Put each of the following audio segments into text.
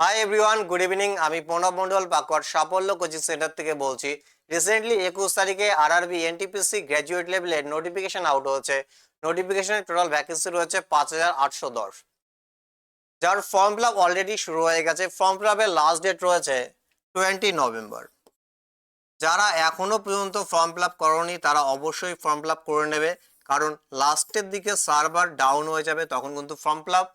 Hi everyone, good evening. আমি প্রণব মন্ডল পাকুয়ার সাফল্য coaching centre থেকে বলছি। রিসেন্টলি 21 তারিখে আরআরবি এনটিপিসি গ্র্যাজুয়েট লেভেলের নোটিফিকেশন আউট হয়েছে। নোটিফিকেশনের টোটাল ভ্যাকেন্সি রয়েছে 5810, যার ফর্ম ফিল আপ অলরেডি শুরু হয়ে গেছে। ফর্ম ফিল আপের লাস্ট ডেট রয়েছে 20 নভেম্বর। যারা এখনো পর্যন্ত ফর্ম ফিল আপ করনি তারা অবশ্যই ফর্ম ফিল আপ করে নেবে, কারণ লাস্টের দিকে সার্ভার ডাউন হয়ে যাবে, তখন কিন্তু ফর্ম ফিল আপ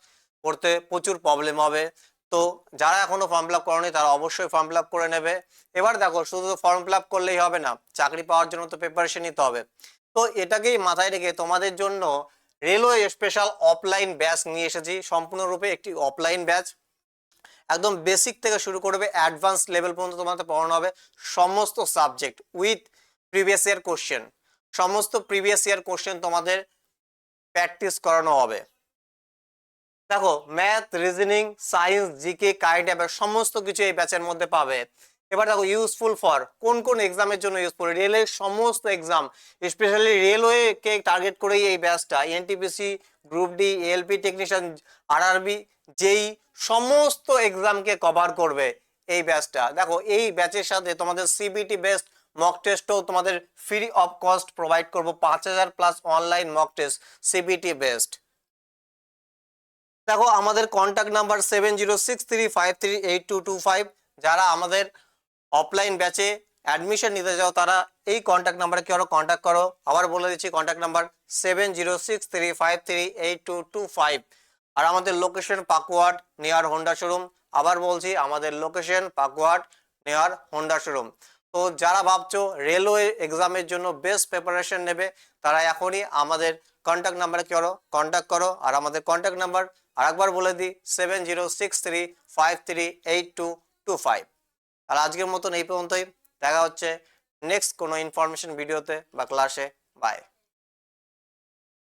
করতে প্রচুর প্রবলেম হবে। তো যারা এখনো ফর্ম ফিল আপ করনি তারা অবশ্যই ফর্ম ফিল আপ করে নেবে। এবার দেখো, শুধু ফর্ম ফিল আপ করলেই হবে না, চাকরি পাওয়ার জন্য তো প্রিপারেশন নিতে হবে। তো এটাকেই মাথায় রেখে তোমাদের জন্য রেলওয়ে স্পেশাল অফলাইন ব্যাচ নিয়ে এসেছি। সম্পূর্ণরূপে একটি অফলাইন ব্যাচ, একদম বেসিক থেকে শুরু করবে অ্যাডভান্স লেভেল পর্যন্ত তোমাদের পড়ানো হবে। সমস্ত subject with previous year question, সমস্ত প্রিভিয়াস ইয়ার কোশ্চেন তোমাদের প্র্যাকটিস করানো হবে। দেখো, math, reasoning, science, GK, current affair সমস্ত কিছু এই ব্যাচের মধ্যে পাবে। এবার দেখো, ইউজফুল ফর কোন কোন এক্সামের জন্য ইউজফুল, রেলের সমস্ত এক্সাম, স্পেশালি রেলওয়ে কে টার্গেট করেই এই ব্যাচটা। NTPC, group D, LP technician, RRB, JE সমস্ত এক্সামকে কভার করবে এই ব্যাচটা। দেখো, এই ব্যাচের সাথে তোমাদের সিবিটি বেস্ট মক টেস্টও তোমাদের ফ্রি অফ কস্ট প্রোভাইড করবো। 5000+ online mock test CBT best. দেখো, আমাদের কন্ট্যাক্ট নাম্বার 7063538225। যারা আমাদের অফলাইন ব্যাচে অ্যাডমিশন নিতে চাও তারা এই কন্ট্যাক্ট নাম্বারে কি আরো কন্ট্যাক্ট করো। আবার বলে দিচ্ছি, কন্ট্যাক্ট নাম্বার 7063538225। আর আমাদের লোকেশন পাকুয়াট নিয়ার হোন্ডা শোরুম। আবার বলছি, আমাদের লোকেশন পাকুয়াট নিয়ার হোন্ডা শোরুম। তো যারা ভাবছো রেলওয়ে এক্সামের জন্য বেস্ট প্রিপারেশন নেবে, তারা এখনই আমাদের কন্ট্যাক্ট নাম্বারে কি করো, কন্ট্যাক্ট করো। আর আমাদের কন্ট্যাক্ট নাম্বার আরেকবার বলে দিই, 7063538225। আর আজকের মতন এই পর্যন্তই। দেখা হচ্ছে নেক্সট কোনো ইনফরমেশন ভিডিওতে বা ক্লাসে। বাই।